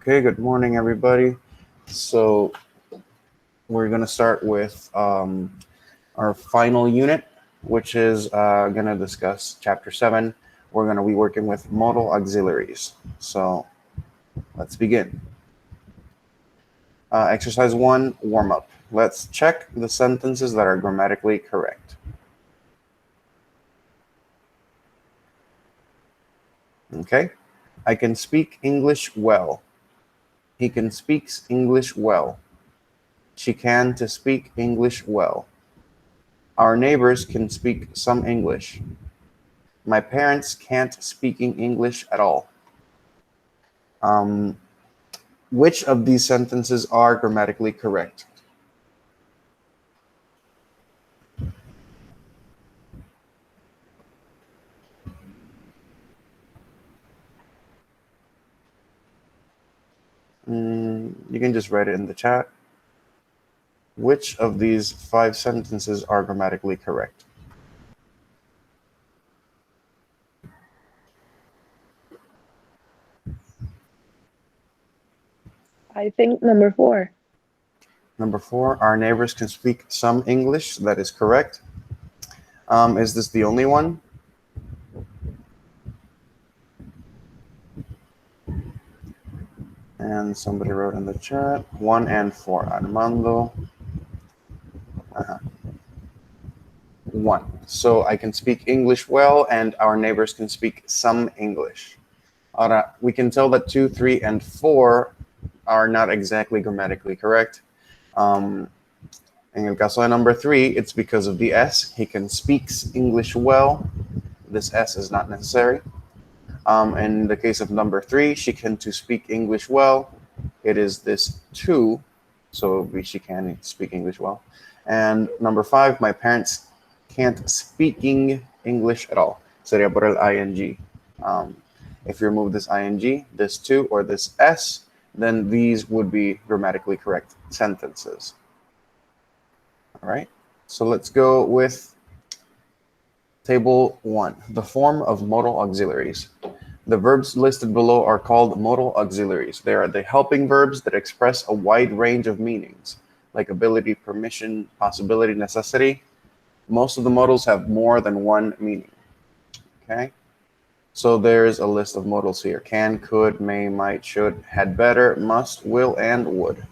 Okay, good morning, everybody. So we're going to start with our final unit, which is going to discuss Chapter 7. We're going to be working with modal auxiliaries. So let's begin. Exercise 1, warm-up. Let's check the sentences that are grammatically correct. Okay, I can speak English well. He can speak English well. She can to speak English well. Our neighbors can speak some English. My parents can't speaking English at all. Which of these sentences are grammatically correct? You can just write it in the chat. Which of these 5 sentences are grammatically correct? I think number 4. Number 4, our neighbors can speak some English. That is correct. Is this the only one? And somebody wrote in the chat, 1 and 4, Armando. 1. So I can speak English well, and our neighbors can speak some English. Ahora, we can tell that 2, 3, and 4 are not exactly grammatically correct. En el caso de number 3, it's because of the S. He can speaks English well. This S is not necessary. In the case of number 3, she can to speak English well. It is this to, so she can speak English well. And number 5, my parents can't speaking English at all. Sería por el ing. If you remove this ing, this to, or this s, then these would be grammatically correct sentences. All right, so let's go with table 1, the form of modal auxiliaries. The verbs listed below are called modal auxiliaries. They are the helping verbs that express a wide range of meanings, like ability, permission, possibility, necessity. Most of the modals have more than one meaning. Okay, so there's a list of modals here: can, could, may, might, should, had better, must, will, and would.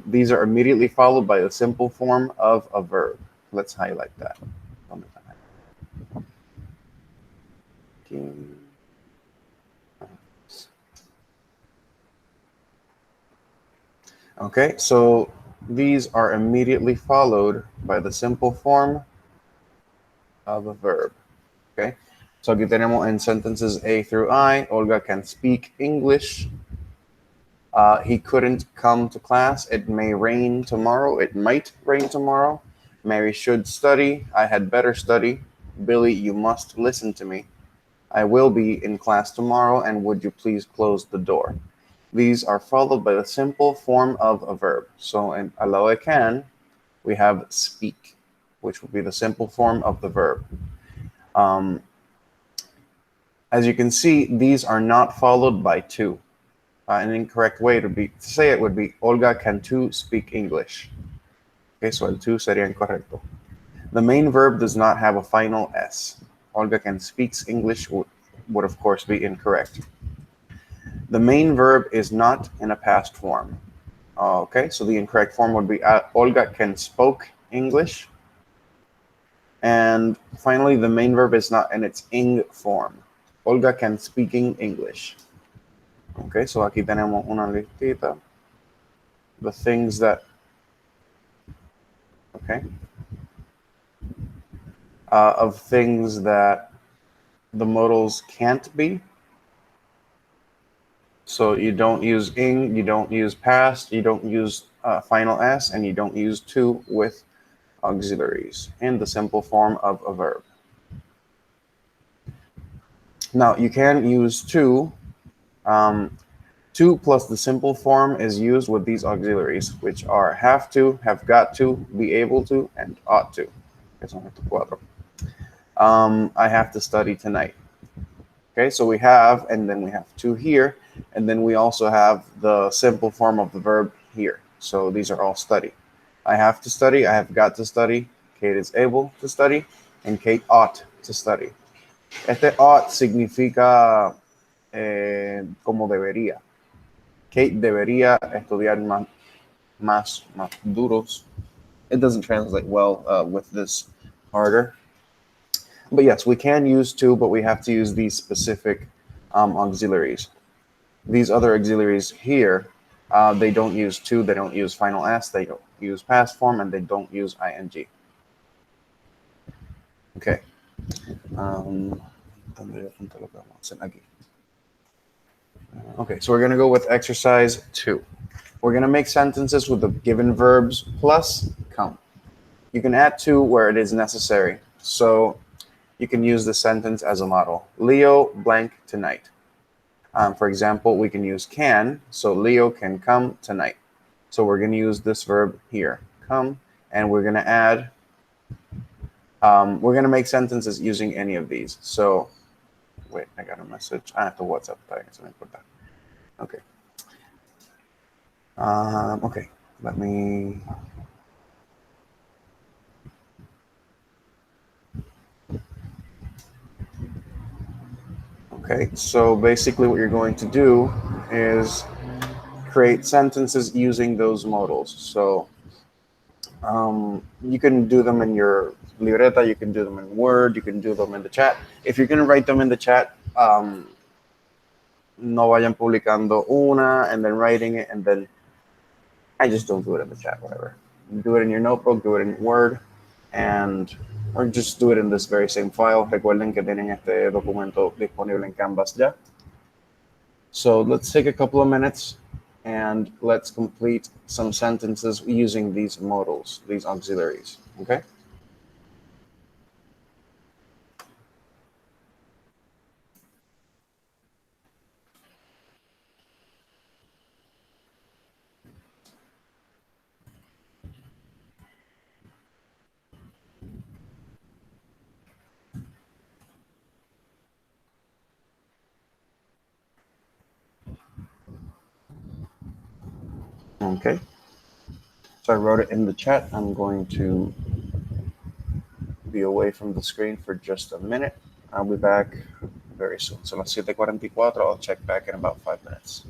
These are immediately followed by the simple form of a verb. Let's highlight that. Okay, so these are immediately followed by the simple form of a verb. Okay, so aquí tenemos en sentences A through I, Olga can speak English. He couldn't come to class. It may rain tomorrow. It might rain tomorrow. Mary should study. I had better study. Billy, you must listen to me. I will be in class tomorrow, and would you please close the door? These are followed by the simple form of a verb. So in al lado de can, we have speak, which would be the simple form of the verb. As you can see, these are not followed by to. An incorrect way to say it would be Olga can too speak English. Okay, so el to sería incorrecto. The main verb does not have a final S. Olga can speaks English would of course be incorrect. The main verb is not in a past form. Okay, so the incorrect form would be Olga can spoke English. And finally, the main verb is not in its ing form. Olga can speaking English. Okay, so aquí tenemos una listita. The things that, okay, of things that the modals can't be. So you don't use ing, you don't use past, you don't use final s, and you don't use to with auxiliaries in the simple form of a verb. Now you can use to. To plus the simple form is used with these auxiliaries, which are have to, have got to, be able to, and ought to. I have to study tonight. Okay, so we have, and then we have to here. And then we also have the simple form of the verb here. So these are all study. I have to study, I have got to study, Kate is able to study, and Kate ought to study. Este ought significa como debería. Kate debería estudiar más duros. It doesn't translate well with this harder. But yes, we can use to, but we have to use these specific auxiliaries. These other auxiliaries here, they don't use to, they don't use final s, they don't use past form, and they don't use ing. Okay. Um, okay, so we're going to go with exercise 2. We're going to make sentences with the given verbs plus come. You can add to where it is necessary. So you can use the sentence as a model. Leo blank tonight. For example, we can use can. So Leo can come tonight. So we're going to use this verb here, come, and we're going to add, we're going to make sentences using any of these. So, wait, I got a message. I have to WhatsApp. Okay. Okay, let me. Okay, so basically what you're going to do is create sentences using those modals. So you can do them in your libreta, you can do them in Word, you can do them in the chat. If you're going to write them in the chat, no vayan publicando una and then writing it, and then I just don't do it in the chat, whatever. Do it in your notebook, do it in Word, and or just do it in this very same file. Recuerden que tienen este documento disponible en Canvas ya. So let's take a couple of minutes and let's complete some sentences using these modals, these auxiliaries, okay? Okay. So I wrote it in the chat. I'm going to be away from the screen for just a minute. I'll be back very soon. So las 7:44, I'll check back in about 5 minutes.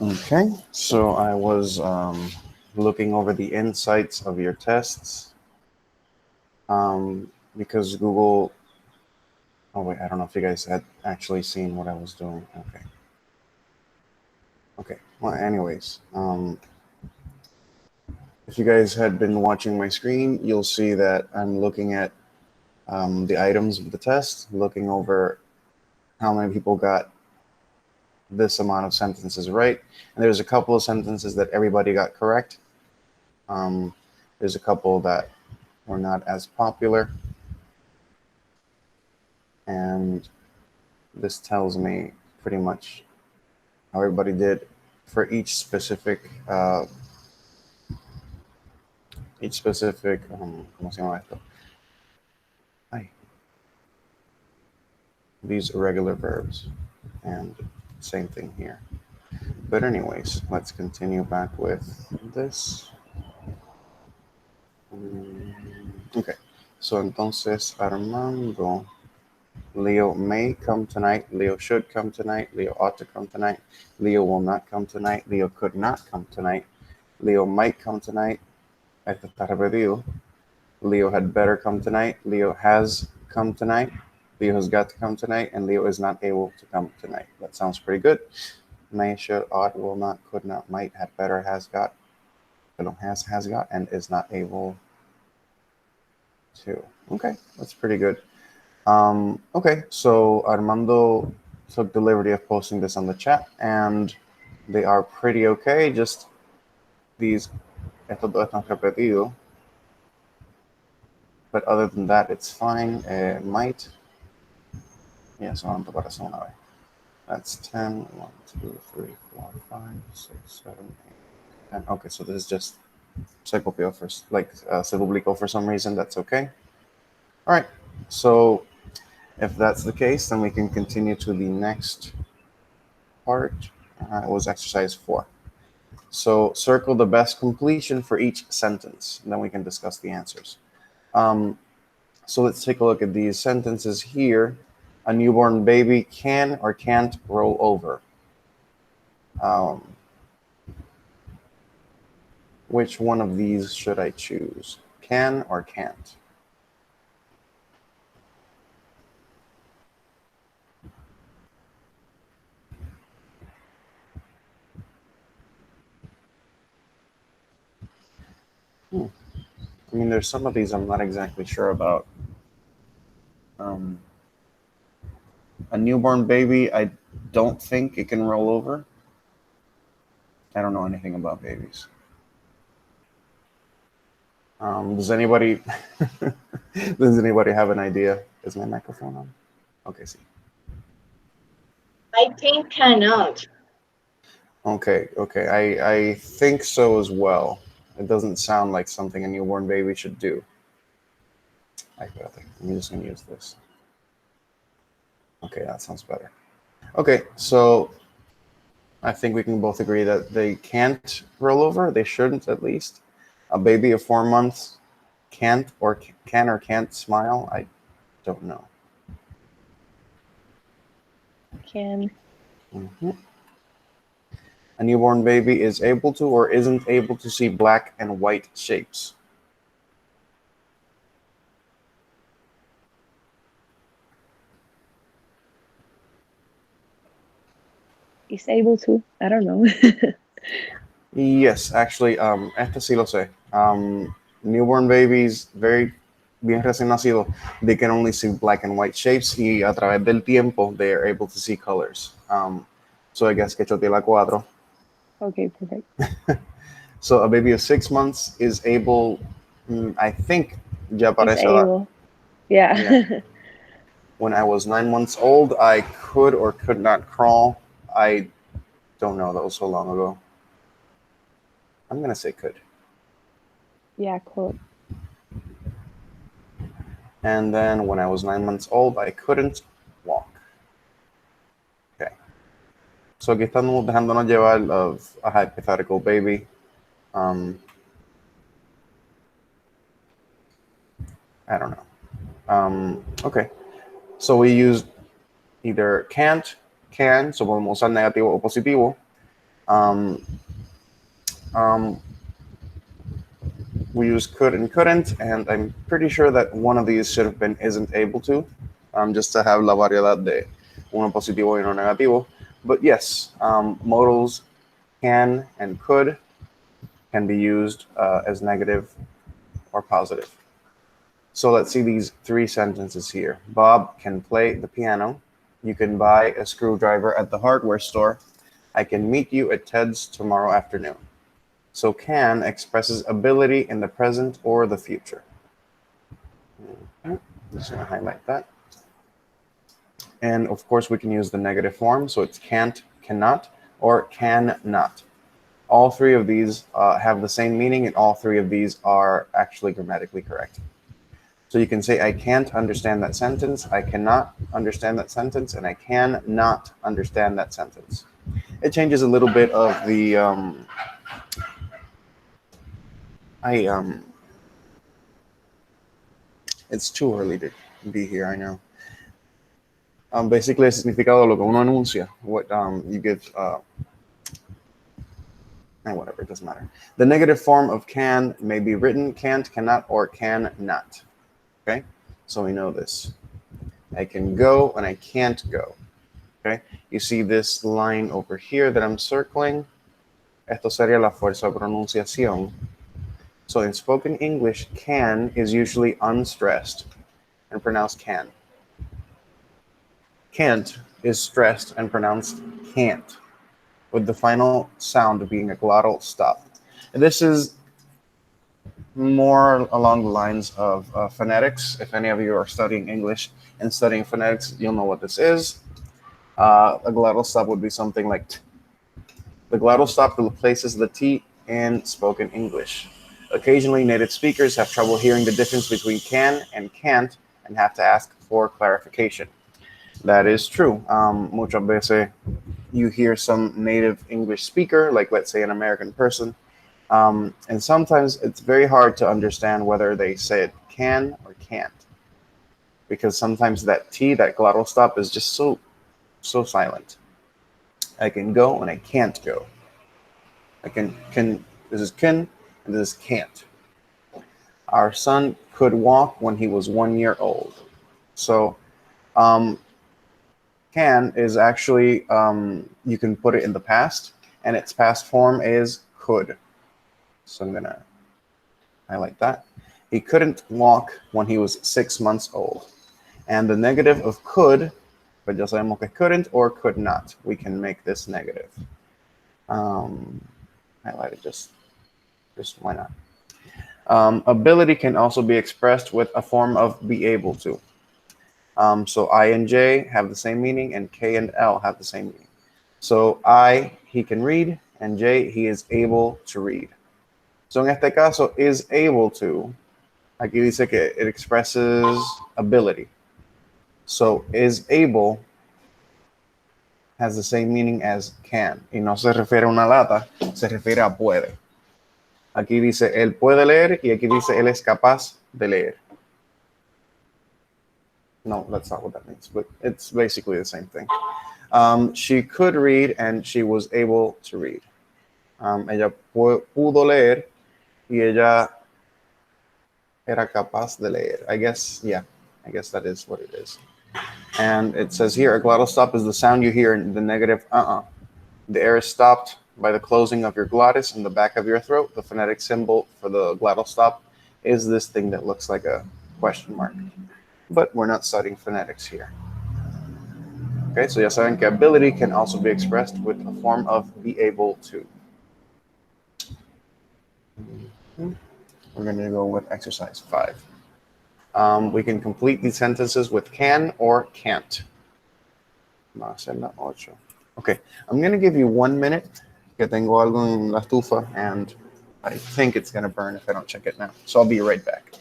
Okay, so I was looking over the insights of your tests because Google. Oh wait, I don't know if you guys had actually seen what I was doing. Okay. Okay. Well, anyways, if you guys had been watching my screen, you'll see that I'm looking at the items of the test, looking over how many people got this amount of sentences right. And there's a couple of sentences that everybody got correct. There's a couple that were not as popular. And this tells me pretty much how everybody did for ¿cómo se llama esto? Ay. These irregular verbs. And same thing here. But anyways, let's continue back with this. Okay, so entonces Armando, Leo may come tonight, Leo should come tonight, Leo ought to come tonight, Leo will not come tonight, Leo could not come tonight, Leo might come tonight, esto está repetido, Leo had better come tonight, Leo has come tonight, Leo has got to come tonight, and Leo is not able to come tonight. That sounds pretty good. May, should, ought, will not, could not, might, had better, has got, has got, and is not able to. Okay, that's pretty good. Okay, so Armando took the liberty of posting this on the chat, and they are pretty okay. Just these, estos dos están repetidos. But other than that, it's fine. Might. Yeah, solamente para hacer una vez. That's 10. 1, 2, 3, 4, 5, 6, 7, 8, 10. Okay, so this is just se copió for, like, se publicó for some reason. That's okay. All right, so if that's the case, then we can continue to the next part. It was exercise 4. So circle the best completion for each sentence, and then we can discuss the answers. So let's take a look at these sentences here. A newborn baby can or can't roll over. Which one of these should I choose? Can or can't? I mean, there's some of these I'm not exactly sure about. A newborn baby, I don't think it can roll over. I don't know anything about babies. Does anybody does anybody have an idea? Is my microphone on? Okay, see. I think cannot. Okay. I think so as well. It doesn't sound like something a newborn baby should do. I'm just gonna use this. Okay, that sounds better. Okay, so I think we can both agree that they can't roll over. They shouldn't, at least. A baby of 4 months can't or can't smile. I don't know. Can. Mm-hmm. A newborn baby is able to or isn't able to see black and white shapes. Is able to. I don't know. Yes, actually, este sí lo sé. Newborn babies, very bien recién nacidos, they can only see black and white shapes, y a través del tiempo, they are able to see colors. So I guess que chotea la cuatro. Okay, perfect. So a baby of 6 months is able, I think, ya Is parece edad. able. Yeah. Yeah. When I was 9 months old, I could or could not crawl. I don't know, that was so long ago. I'm gonna say could. Yeah, could. And then when I was 9 months old, I couldn't walk. Okay. So aquí estamos dejándonos llevar of a hypothetical baby. I don't know. Okay. So we use either can't, can, so podemos usar negativo o positivo. Um, um, we use could and couldn't, and I'm pretty sure that one of these should have been isn't able to, just to have la variedad de uno positivo y uno negativo. But yes, modals can and could can be used as negative or positive. So let's see these three sentences here. Bob can play the piano. You can buy a screwdriver at the hardware store. I can meet you at Ted's tomorrow afternoon. So can expresses ability in the present or the future. I'm just going to highlight that. And of course, we can use the negative form. So it's can't, cannot, or can not. All three of these have the same meaning, and all three of these are actually grammatically correct. So you can say, I can't understand that sentence, I cannot understand that sentence, and I can not understand that sentence. It changes a little bit of the, it's too early to be here, I know. Basically, el significado de lo que uno anuncia, what you give, and whatever, it doesn't matter. The negative form of can may be written can't, cannot, or can not. Okay, so we know this. I can go and I can't go. Okay, you see this line over here that I'm circling. Esto sería la fuerza de pronunciación. So in spoken English, can is usually unstressed and pronounced can. Can't is stressed and pronounced can't, with the final sound being a glottal stop. And this is more along the lines of phonetics. If any of you are studying English and studying phonetics, you'll know what this is. A glottal stop would be something like t. The glottal stop replaces the T in spoken English. Occasionally, native speakers have trouble hearing the difference between can and can't and have to ask for clarification. That is true. Muchas veces you hear some native English speaker, like let's say an American person, and sometimes it's very hard to understand whether they said can or can't, because sometimes that T, that glottal stop, is just so silent. I can go and I can't go. I can this is can and this is can't. Our son could walk when he was 1 year old. So can is actually you can put it in the past, and its past form is could. So I'm gonna highlight that. He couldn't walk when he was 6 months old. And the negative of could, but ya sabemos que couldn't or could not. We can make this negative. Highlight it just why not? Ability can also be expressed with a form of be able to. So I and J have the same meaning, and K and L have the same meaning. So I, he can read, and J, he is able to read. So en este caso, is able to, aquí dice que it expresses ability. So is able has the same meaning as can. Y no se refiere a una lata, se refiere a puede. Aquí dice él puede leer y aquí dice él es capaz de leer. No, that's not what that means, but it's basically the same thing. She could read and she was able to read. Ella pudo leer y ella era capaz de leer. I guess that is what it is. And it says here, a glottal stop is the sound you hear in the negative The air is stopped by the closing of your glottis in the back of your throat. The phonetic symbol for the glottal stop is this thing that looks like a question mark. But we're not studying phonetics here. Okay, so ya saben que ability can also be expressed with a form of be able to. We're going to go with exercise 5. We can complete these sentences with can or can't. Okay, I'm going to give you 1 minute. Que tengo algo en la estufa, and I think it's going to burn if I don't check it now. So I'll be right back.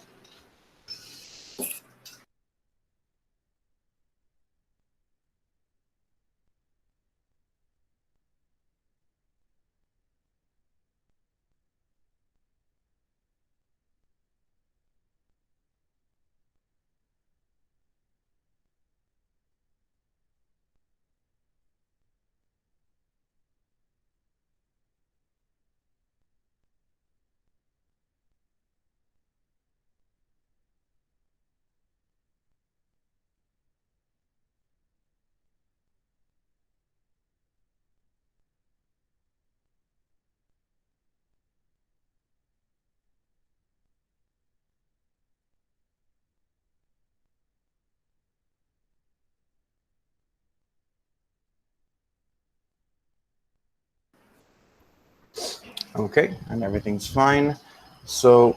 Okay, and everything's fine. So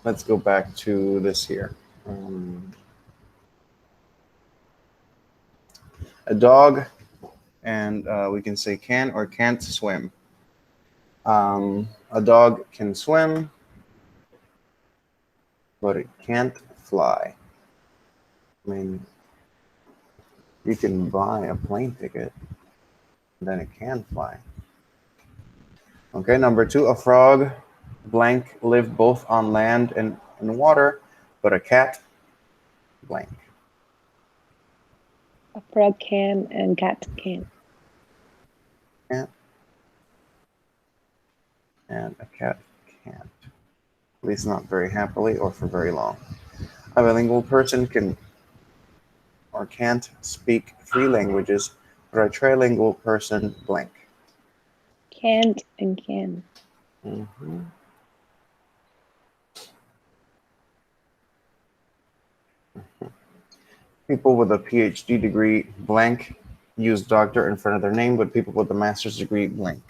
let's go back to this here. A dog, and we can say can or can't swim. A dog can swim, but it can't fly. I mean, you can buy a plane ticket, then it can fly. Okay, number 2, a frog blank live both on land and in water, but a cat blank. A frog can and cat can. Can't, and a cat can't. At least not very happily or for very long. A bilingual person can or can't speak 3 languages, but a trilingual person blank. Can't and can. Mm-hmm. People with a PhD degree blank use doctor in front of their name, but people with a master's degree blank.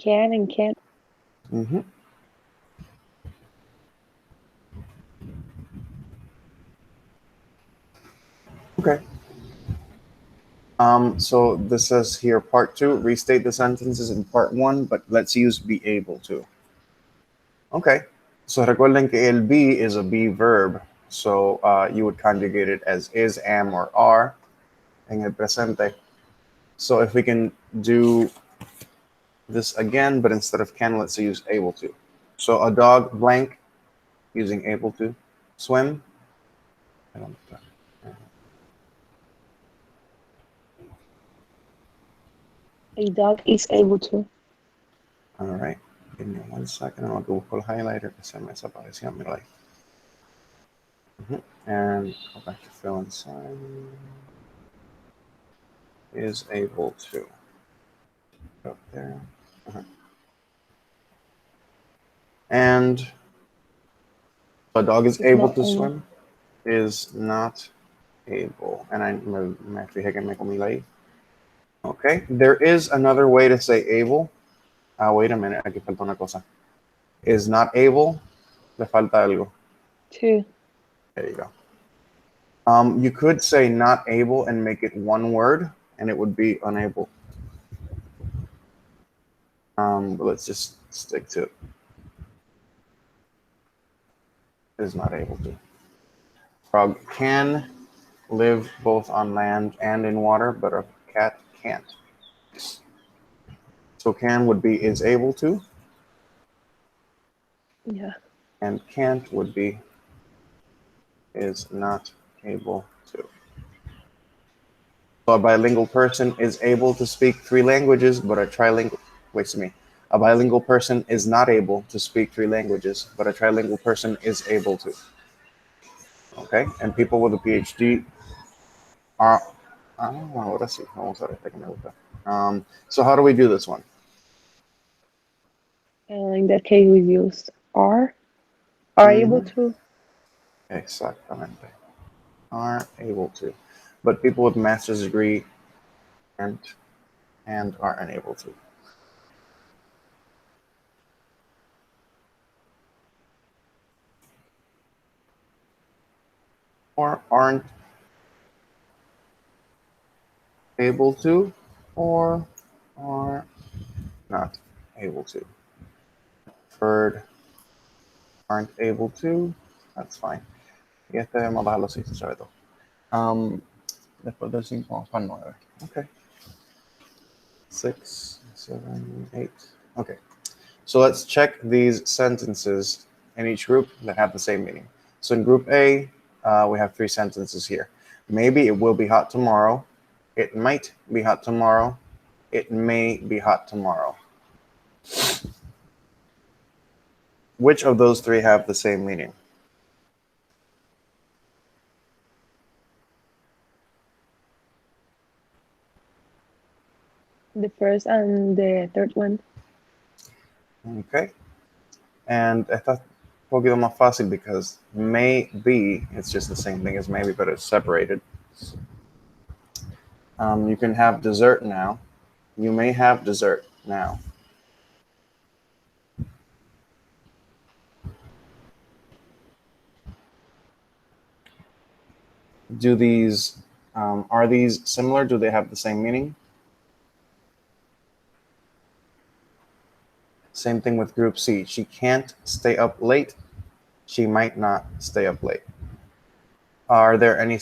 Can and can't. Mm-hmm. Okay. So this says here part 2, restate the sentences in part 1, but let's use be able to. Okay. So recuerden que el be is a be verb. So you would conjugate it as is, am, or are en el presente. So if we can do this again, but instead of can, let's use able to. So a dog blank using able to. Swim. A dog is able to. All right. Give me 1 second. I'm going to busco el highlighter que se me desapareció. Mira ahí. And go back to fill in sign. Is able to. Up there. And a dog is It's able not to able. swim. Is not able. And me fijé que me comí la I. Okay. There is another way to say able. Wait a minute. Aquí falta una cosa. Is not able. Le falta algo. To. There you go. You could say not able and make it one word, and it would be unable. But let's just stick to it. Is not able to. Frog can live both on land and in water, but a cat can't. So can would be is able to, Yeah. and can't would be is not able to. So a bilingual person is able to speak 3 languages, but a trilingual, wait to me. A bilingual person is not able to speak 3 languages, but a trilingual person is able to. Okay, and people with a PhD are, ahora sí, vamos a ver, esta que me gusta. So how do we do this one? In that case, we use are. Are able to. Exactamente. Are able to. But people with master's degree aren't and are unable to. Or aren't able to, or are not able to. Third, aren't able to, that's fine. Y este vamos a bajarlo así, sobre todo. Después del 5 vamos para el 9. Okay. 6, 7, 8. Okay. So let's check these sentences in each group that have the same meaning. So in group A, we have 3 sentences here. Maybe it will be hot tomorrow. It might be hot tomorrow. It may be hot tomorrow. Which of those 3 have the same meaning? The first and the third one. Okay. And esta es un poquito más fácil because may be, it's just the same thing as maybe, but it's separated. You can have dessert now. You may have dessert now. Do these, are these similar? Do they have the same meaning? Same thing with group C. She can't stay up late. She might not stay up late. Are there any,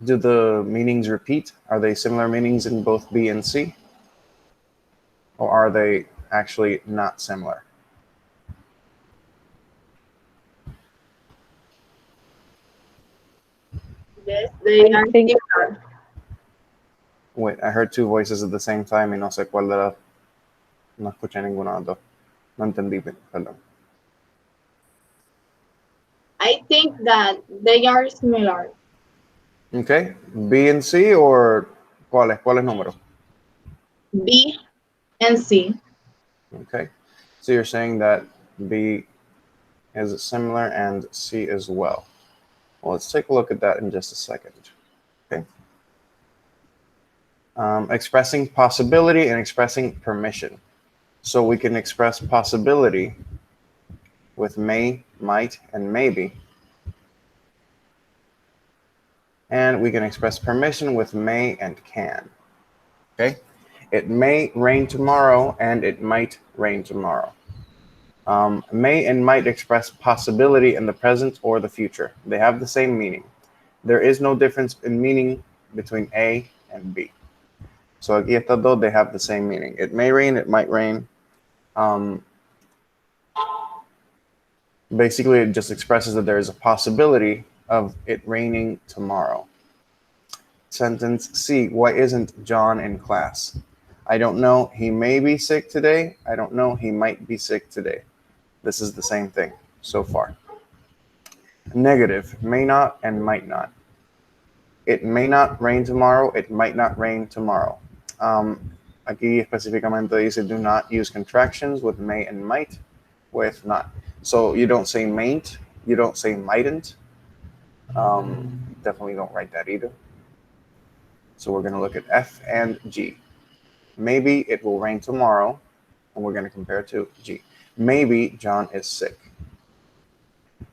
do the meanings repeat? Are they similar meanings in both B and C? Or are they actually not similar? Yes, they I are think similar. Wait, I heard two voices at the same time y no sé cuál de las. No escuché ninguna de las dos. No entendí, perdón. I think that they are similar. Okay, B and C or ¿cuáles? ¿Cuáles números? B and C. Okay, so you're saying that B is similar and C as well. Well, let's take a look at that in just a second. Okay. Expressing possibility and expressing permission. So we can express possibility with may, might, and maybe. And we can express permission with may and can. Okay? It may rain tomorrow and it might rain tomorrow. May and might express possibility in the present or the future. They have the same meaning. There is no difference in meaning between A and B. So aquí estas dos, they have the same meaning. It may rain, it might rain. Basically, it just expresses that there is a possibility of it raining tomorrow. Sentence C, why isn't John in class? I don't know, he may be sick today. I don't know, he might be sick today. This is the same thing so far. Negative, may not and might not. It may not rain tomorrow, it might not rain tomorrow. Aquí específicamente dice do not use contractions with may and might with not. So you don't say mayn't, you don't say mightn't. Definitely don't write that either. So we're going to look at F and G. Maybe it will rain tomorrow, and we're going to compare it to G. Maybe John is sick.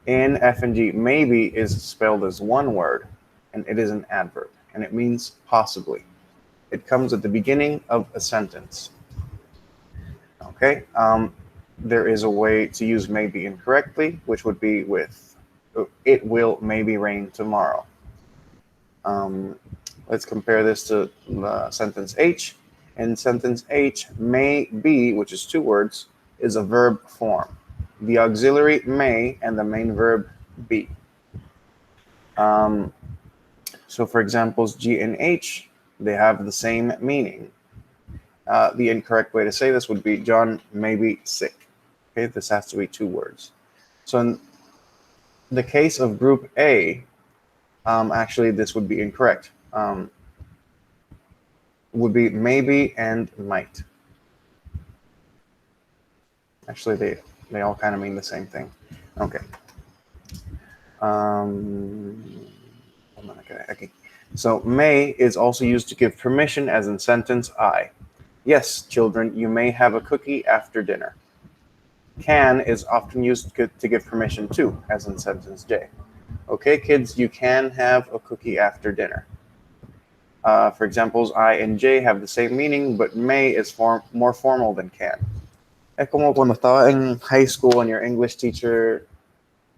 In F and G, maybe is spelled as one word, and it is an adverb, and it means possibly. It comes at the beginning of a sentence. Okay, there is a way to use maybe incorrectly, which would be with it will maybe rain tomorrow. Let's compare this to sentence H. In sentence H, may be, which is two words, is a verb form. The auxiliary may and the main verb be. So for examples G and H, they have the same meaning. The incorrect way to say this would be John may be sick. Okay, this has to be two words. So in the case of group A, actually this would be incorrect. Would be maybe and might. Actually, they all kind of mean the same thing. Okay. Okay. So may is also used to give permission, as in sentence I. Yes, children, you may have a cookie after dinner. Can is often used to give permission too, as in sentence J. Okay, kids, you can have a cookie after dinner. For examples, I and J have the same meaning, but may is more formal than can. Es como cuando estaba en high school and your English teacher,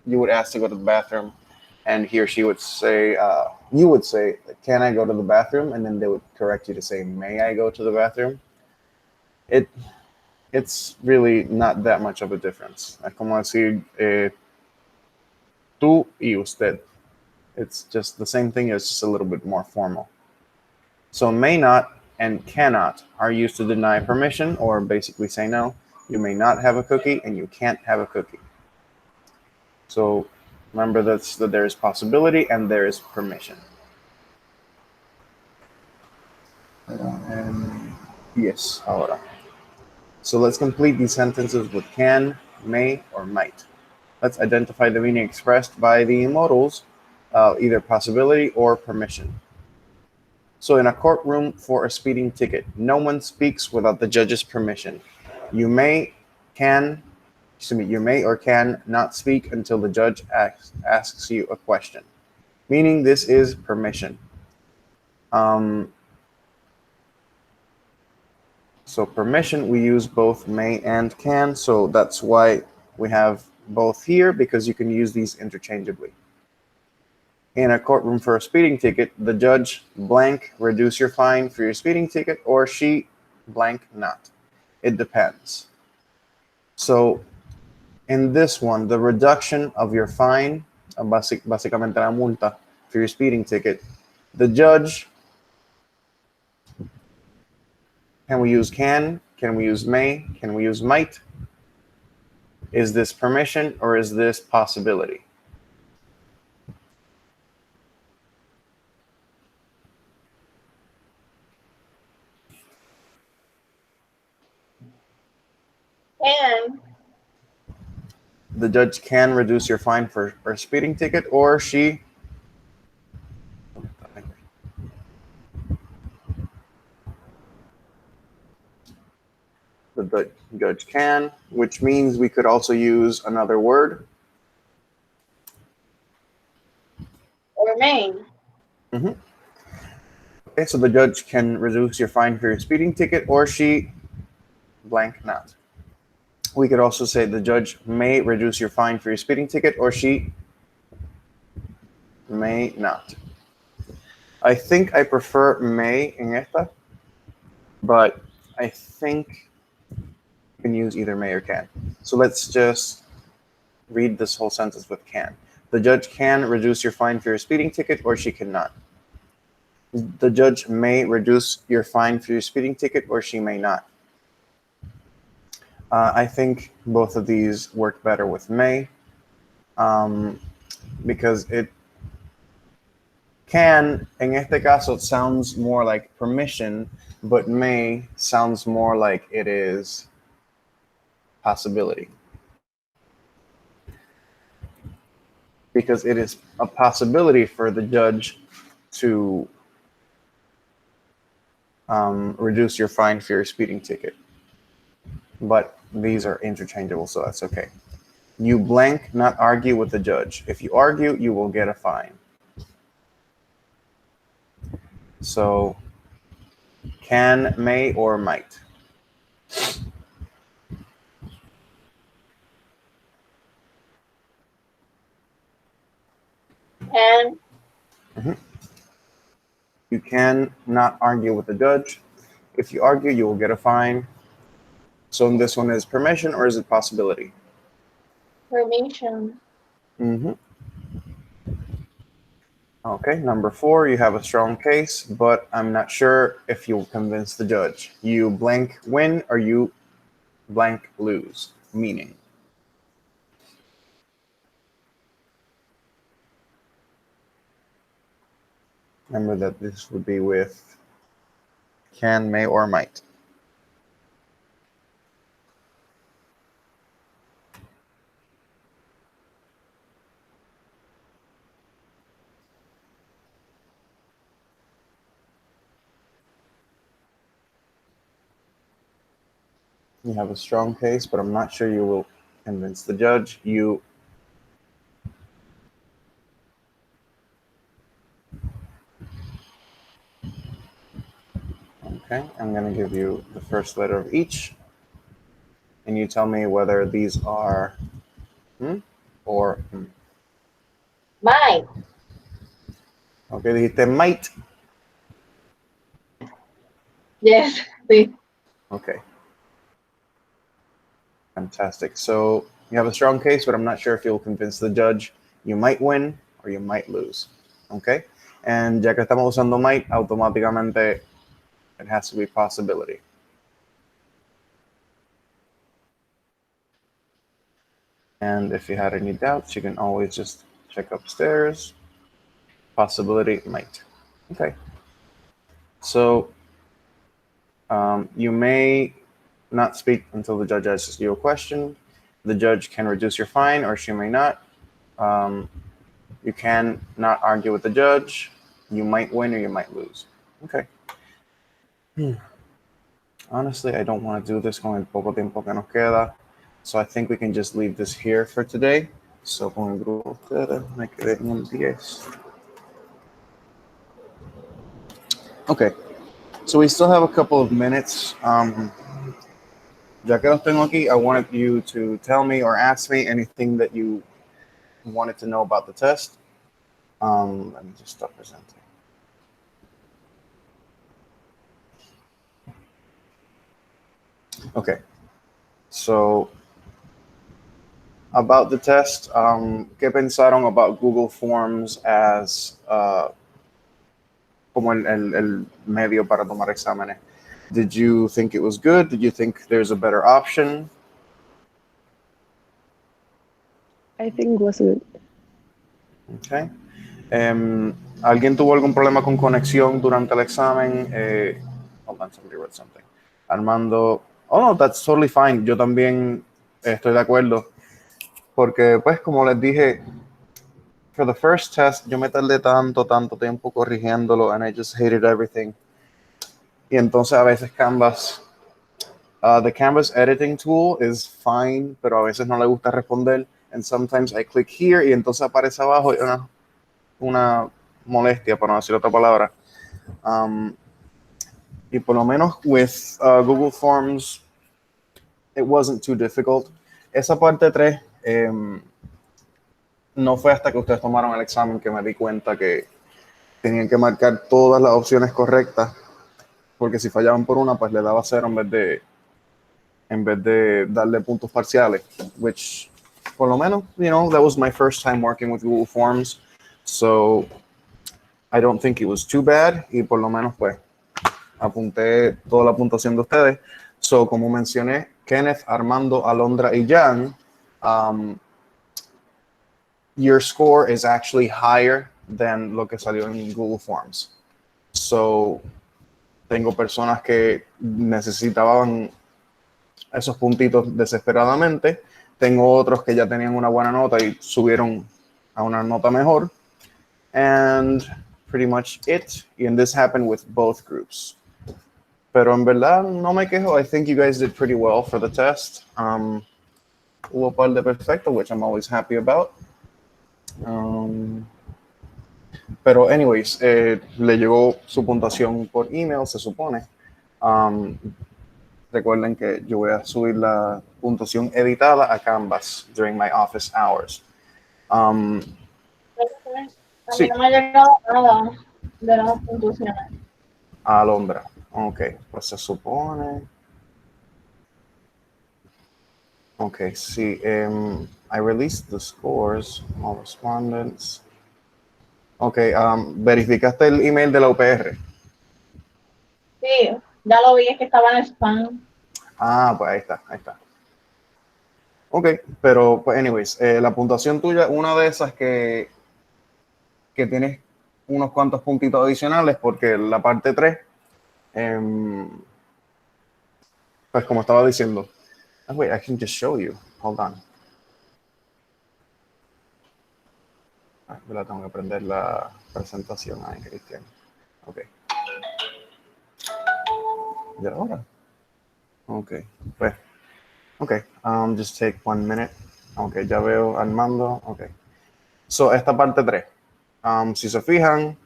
you would ask to go to the bathroom, and he or she would say, you would say, can I go to the bathroom? And then they would correct you to say, may I go to the bathroom? It's really not that much of a difference. Es como decir, tú y usted. It's just the same thing, it's just a little bit more formal. So may not and cannot are used to deny permission or basically say no. You may not have a cookie and you can't have a cookie. So remember that there is possibility and there is permission. And yes, ahora. So let's complete these sentences with can, may, or might. Let's identify the meaning expressed by the modals either possibility or permission. So in a courtroom for a speeding ticket, no one speaks without the judge's permission. You may or can not speak until the judge asks you a question, meaning this is permission. So permission, we use both may and can, so that's why we have both here, because you can use these interchangeably. In a courtroom for a speeding ticket, the judge blank reduce your fine for your speeding ticket, or she blank not. It depends. So in this one, the reduction of your fine, básicamente la multa for your speeding ticket, the judge, can we use can we use may, can we use might? Is this permission or is this possibility? And The judge can reduce your fine for a speeding ticket, or she the judge can, which means we could also use another word. or may. Okay, so the judge can reduce your fine for your speeding ticket, or she blank not. We could also say the judge may reduce your fine for your speeding ticket, or she may not. I think I prefer may en esta, but I think you can use either may or can. So let's just read this whole sentence with can. The judge can reduce your fine for your speeding ticket, or she cannot. The judge may reduce your fine for your speeding ticket, or she may not. I think both of these work better with may, because it can, en este caso, it sounds more like permission, but may sounds more like it is possibility. Because it is a possibility for the judge to reduce your fine for your speeding ticket. But these are interchangeable, so that's okay. You blank not argue with the judge. If you argue, you will get a fine. So can, may, or might. And You can not argue with the judge. If you argue, you will get a fine. So in this one is permission, or is it possibility? permission. Okay, number 4, you have a strong case, but I'm not sure if you'll convince the judge. You blank win, or you blank lose, meaning. Remember that this would be with can, may, or might. You have a strong case, but I'm not sure you will convince the judge. Okay, I'm going to give you the first letter of each, and you tell me whether these are or Might. Okay, dijiste might. Yes. Sí. Okay. Fantastic. So you have a strong case, but I'm not sure if you'll convince the judge. You might win or you might lose. Okay? And ya que estamos usando might, automáticamente it has to be possibility. And if you had any doubts, you can always just check upstairs. Possibility might. Okay. So you may not speak until the judge asks you a question. The judge can reduce your fine, or she may not. You can not argue with the judge. You might win or you might lose. Okay. Honestly, I don't want to do this con el poco tiempo que nos queda. So I think we can just leave this here for today. So con el grupo de ustedes me quedé en el 10. Okay. So we still have a couple of minutes. Ya que los tengo aquí, I wanted you to tell me or ask me anything that you wanted to know about the test. Let me just stop presenting. Okay. So about the test, ¿qué pensaron about Google Forms as como el medio para tomar exámenes? Did you think it was good? Did you think there's a better option? I think was good. Okay. ¿Alguien tuvo algún problema con conexión durante el examen? Hold on, somebody wrote something. Armando, oh no, that's totally fine. Yo también estoy de acuerdo. Porque, pues, como les dije, for the first test, yo me tardé tanto tiempo corrigiéndolo, and I just hated everything. Y entonces a veces Canvas, the Canvas editing tool is fine, pero a veces no le gusta responder. And sometimes I click here y entonces aparece abajo una molestia, para no decir otra palabra. Y por lo menos with Google Forms, it wasn't too difficult. Esa parte 3, no fue hasta que ustedes tomaron el examen que me di cuenta que tenían que marcar todas las opciones correctas, porque si fallaban por una, pues le daba 0 en vez de darle puntos parciales, which, por lo menos, you know, that was my first time working with Google Forms, so I don't think it was too bad, y por lo menos, pues, apunté toda la puntuación de ustedes. So, como mencioné, Kenneth, Armando, Alondra y Jan, your score is actually higher than lo que salió en Google Forms. So, tengo personas que necesitaban esos puntitos desesperadamente. Tengo otros que ya tenían una buena nota y subieron a una nota mejor. And pretty much it. And this happened with both groups. Pero en verdad no me quejo. I think you guys did pretty well for the test. Hubo un par de perfecto, which I'm always happy about. Pero anyways, le llegó su puntuación por email, se supone. Recuerden que yo voy a subir la puntuación editada a Canvas during my office hours. A mí Sí. no me ha llegado nada de las puntuaciones. Alondra. Ok, pues se supone. Ok, sí. I released the scores, all respondents. Ok, ¿verificaste el email de la UPR? Sí, ya lo vi, es que estaba en spam. Ah, pues ahí está. Ok, pero pues anyways, la puntuación tuya, una de esas que tienes unos cuantos puntitos adicionales, porque la parte 3, pues como estaba diciendo, wait, I can just show you, hold on. La tengo que prender la presentación ahí, Cristian. Ok. ¿Y ahora? Ok, pues, ok, just take 1 minute. Ok, ya veo Armando, ok. So, esta parte 3, si se fijan,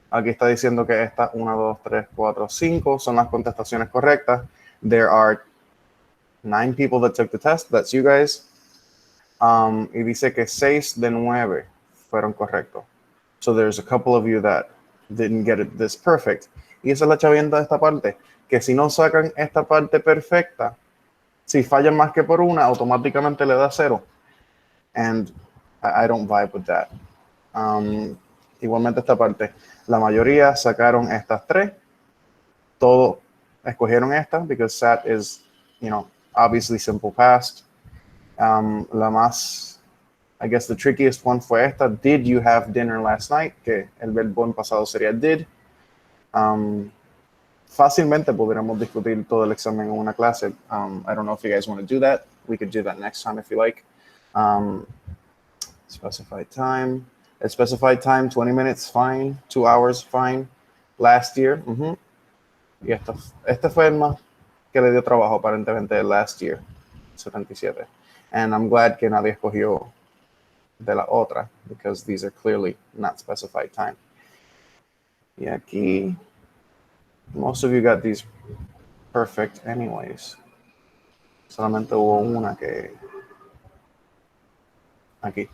aquí está diciendo que estas 1, 2, 3, 4, 5 son las contestaciones correctas. There are 9 people that took the test, that's you guys. Y dice que 6 de 9 fueron correctos. So there's a couple of you that didn't get it this perfect. Y esa es la chavienda de esta parte, que si no sacan esta parte perfecta, si fallan más que por una, automáticamente le da 0. And I don't vibe with that. Igualmente esta parte, la mayoría sacaron estas 3. Todos escogieron esta, because SAT is, you know, obviously simple past. La más, I guess the trickiest one fue esta. Did you have dinner last night? Que el verbo en pasado sería did. Fácilmente podríamos discutir todo el examen en una clase. I don't know if you guys want to do that. We could do that next time if you like. Specified time. Specified time, 20 minutes, fine. 2 hours, fine. Last year, y este fue el más que le dio trabajo aparentemente last year, 77. And I'm glad que nadie escogió de la otra, because these are clearly not specified time. Y aquí, most of you got these perfect anyways. Solamente hubo una que, aquí,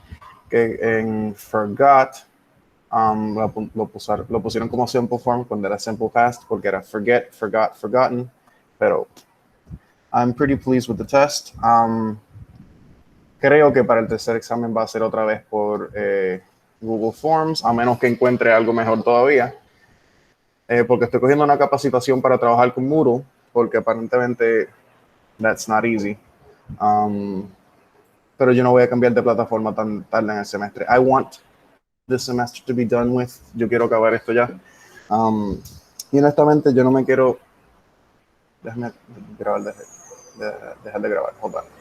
que en forgot, lo pusieron como simple form cuando era simple past, porque era forget, forgot, forgotten, pero I'm pretty pleased with the test. Creo que para el tercer examen va a ser otra vez por Google Forms, a menos que encuentre algo mejor todavía. Porque estoy cogiendo una capacitación para trabajar con Moodle, porque aparentemente that's not easy. Pero yo no voy a cambiar de plataforma tan tarde en el semestre. I want this semester to be done with. Yo quiero acabar esto ya. Y honestamente yo no me quiero... Déjame grabar, dejar de grabar. Hold on.